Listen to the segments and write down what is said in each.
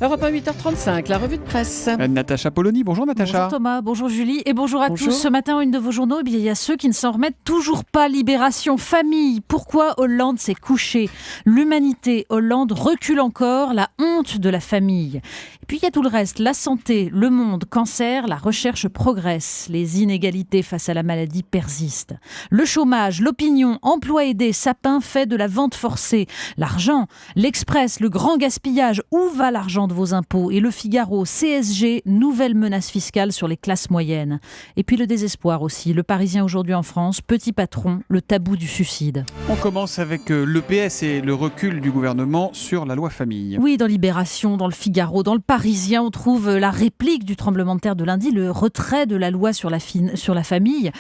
Europe 1, 8h35, la revue de presse. Natacha Polony, bonjour Natacha. Bonjour Thomas, bonjour Julie et bonjour à Bonjour. tous. Ce matin, une de vos journaux, il y a ceux qui ne s'en remettent toujours pas. Libération, famille, pourquoi Hollande s'est couché? L'humanité, Hollande recule encore, la honte de la famille. Et puis il y a tout le reste, la santé, le monde, cancer, la recherche progresse. Les inégalités face à la maladie persistent. Le chômage, l'opinion, emploi aidé, Sapin fait de la vente forcée. L'argent, l'Express, le grand gaspillage, où va l'argent de vos impôts? Et le Figaro, CSG, nouvelle menace fiscale sur les classes moyennes. Et puis le désespoir aussi. Le Parisien aujourd'hui en France, petit patron, le tabou du suicide. On commence avec l'EPS et le recul du gouvernement sur la loi famille. Oui, dans Libération, dans le Figaro, dans le Parisien, on trouve la réplique du tremblement de terre de lundi, le retrait de la loi sur la famille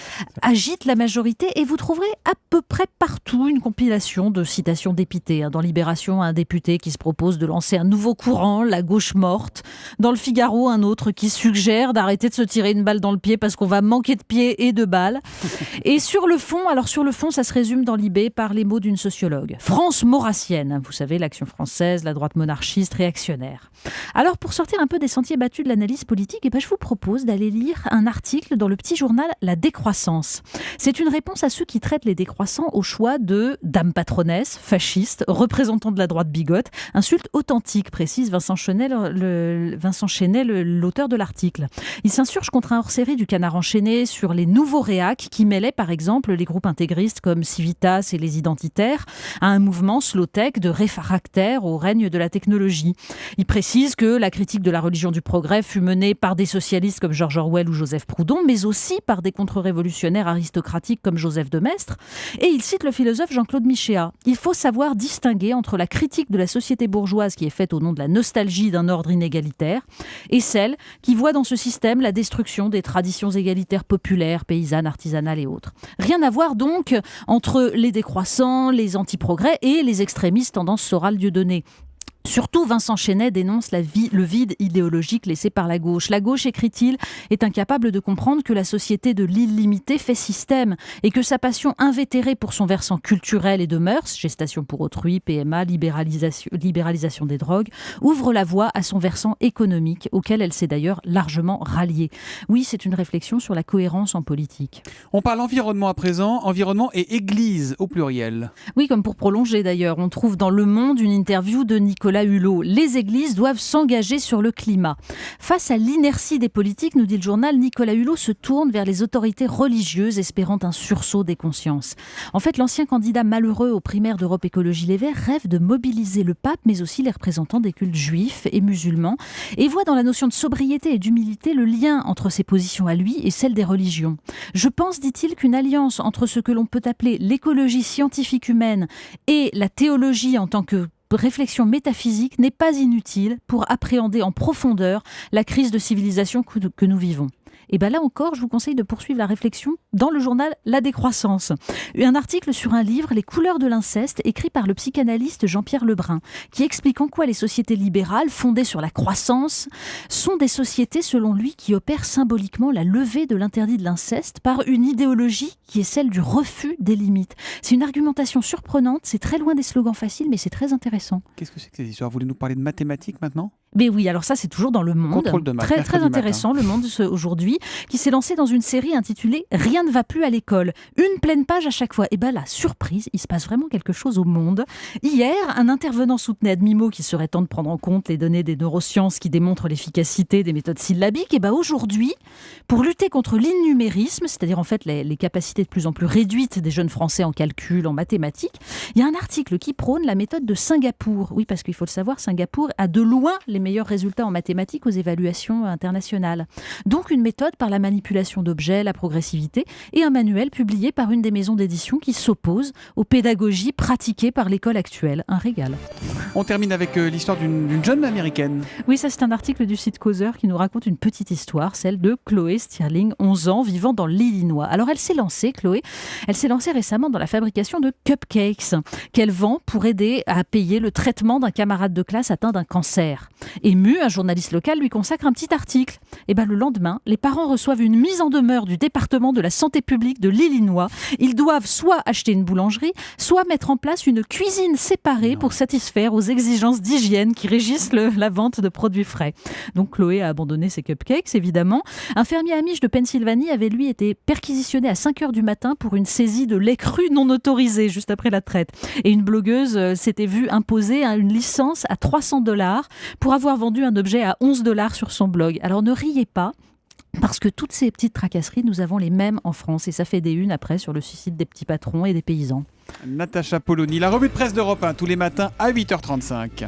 agite la majorité et vous trouverez à peu près partout une compilation de citations dépités. Dans Libération, un député qui se propose de lancer un nouveau courant, la gauche morte. Dans le Figaro, un autre qui suggère d'arrêter de se tirer une balle dans le pied parce qu'on va manquer de pieds et de balles. Et sur le fond, ça se résume dans Libé par les mots d'une sociologue. France maurassienne, vous savez, l'action française, la droite monarchiste, réactionnaire. Alors pour sortir un peu des sentiers battus de l'analyse politique, je vous propose d'aller lire un article dans le petit journal La Décroissance. C'est une réponse à ceux qui traitent les décroissants au choix de dame patronesse, fasciste, représentant de la droite bigote. Insulte authentique, précise Vincent Chenet, l'auteur de l'article. Il s'insurge contre un hors-série du Canard enchaîné sur les nouveaux réacs qui mêlaient par exemple les groupes intégristes comme Civitas et les Identitaires à un mouvement slow-tech de réfractaires au règne de la technologie. Il précise que la critique de la religion du progrès fut menée par des socialistes comme George Orwell ou Joseph Proudhon, mais aussi par des contre-révolutionnaires aristocratiques comme Joseph de Maistre. Et il cite le philosophe Jean-Claude Michéa. Il faut savoir distinguer entre la critique de la société bourgeoise qui est faite au nom de la nostalgie d'un ordre inégalitaire et celle qui voit dans ce système la destruction des traditions égalitaires populaires, paysannes, artisanales et autres. Rien à voir donc entre les décroissants, les anti-progrès et les extrémistes tendance Soral-Dieudonné. Surtout, Vincent Chenet dénonce le vide idéologique laissé par la gauche. La gauche, écrit-il, est incapable de comprendre que la société de l'illimité fait système et que sa passion invétérée pour son versant culturel et de mœurs, gestation pour autrui, PMA, libéralisation des drogues, ouvre la voie à son versant économique, auquel elle s'est d'ailleurs largement ralliée. Oui, c'est une réflexion sur la cohérence en politique. On parle environnement à présent, environnement et église au pluriel. Oui, comme pour prolonger d'ailleurs, on trouve dans Le Monde une interview de Nicolas Hulot. Les églises doivent s'engager sur le climat. Face à l'inertie des politiques, nous dit le journal, Nicolas Hulot se tourne vers les autorités religieuses espérant un sursaut des consciences. En fait, l'ancien candidat malheureux aux primaires d'Europe Écologie Les Verts rêve de mobiliser le pape, mais aussi les représentants des cultes juifs et musulmans, et voit dans la notion de sobriété et d'humilité le lien entre ses positions à lui et celles des religions. Je pense, dit-il, qu'une alliance entre ce que l'on peut appeler l'écologie scientifique humaine et la théologie en tant que réflexion métaphysique n'est pas inutile pour appréhender en profondeur la crise de civilisation que nous vivons. Et bien là encore, je vous conseille de poursuivre la réflexion dans le journal La Décroissance. Un article sur un livre, Les couleurs de l'inceste, écrit par le psychanalyste Jean-Pierre Lebrun, qui explique en quoi les sociétés libérales, fondées sur la croissance, sont des sociétés, selon lui, qui opèrent symboliquement la levée de l'interdit de l'inceste par une idéologie qui est celle du refus des limites. C'est une argumentation surprenante, c'est très loin des slogans faciles, mais c'est très intéressant. Qu'est-ce que c'est que ces histoires? Vous voulez nous parler de mathématiques maintenant? Mais oui, alors ça c'est toujours dans Le Monde. Contrôle de maths, très intéressant, Le Monde aujourd'hui, qui s'est lancé dans une série intitulée Rien ne va plus à l'école. Une pleine page à chaque fois. Et bien là, surprise, il se passe vraiment quelque chose au monde. Hier, un intervenant soutenait à demi-mot qu'il serait temps de prendre en compte les données des neurosciences qui démontrent l'efficacité des méthodes syllabiques. Et bien aujourd'hui, pour lutter contre l'innumérisme, c'est-à-dire en fait les capacités de plus en plus réduites des jeunes Français en calcul, en mathématiques, il y a un article qui prône la méthode de Singapour. Oui, parce qu'il faut le savoir, Singapour a de loin les meilleurs résultats en mathématiques aux évaluations internationales. Donc une méthode par la manipulation d'objets, la progressivité, et un manuel publié par une des maisons d'édition qui s'oppose aux pédagogies pratiquées par l'école actuelle. Un régal. On termine avec l'histoire d'une jeune américaine. Oui, ça c'est un article du site Causeur qui nous raconte une petite histoire, celle de Chloé Stirling, 11 ans, vivant dans l'Illinois. Alors elle s'est lancée, Chloé, récemment dans la fabrication de cupcakes qu'elle vend pour aider à payer le traitement d'un camarade de classe atteint d'un cancer. Ému, un journaliste local lui consacre un petit article. Et le lendemain, les parents reçoivent une mise en demeure du département de la santé publique de l'Illinois. Ils doivent soit acheter une boulangerie, soit mettre en place une cuisine séparée pour satisfaire aux exigences d'hygiène qui régissent la vente de produits frais. Donc Chloé a abandonné ses cupcakes, évidemment. Un fermier amiche de Pennsylvanie avait lui été perquisitionné à 5h du matin pour une saisie de lait cru non autorisé juste après la traite. Et une blogueuse s'était vue imposer une licence à $300 pour avoir vendu un objet à $11 sur son blog. Alors ne riez pas, parce que toutes ces petites tracasseries, nous avons les mêmes en France et ça fait des unes après sur le suicide des petits patrons et des paysans. Natacha Polony, la revue de presse d'Europe 1, tous les matins à 8h35.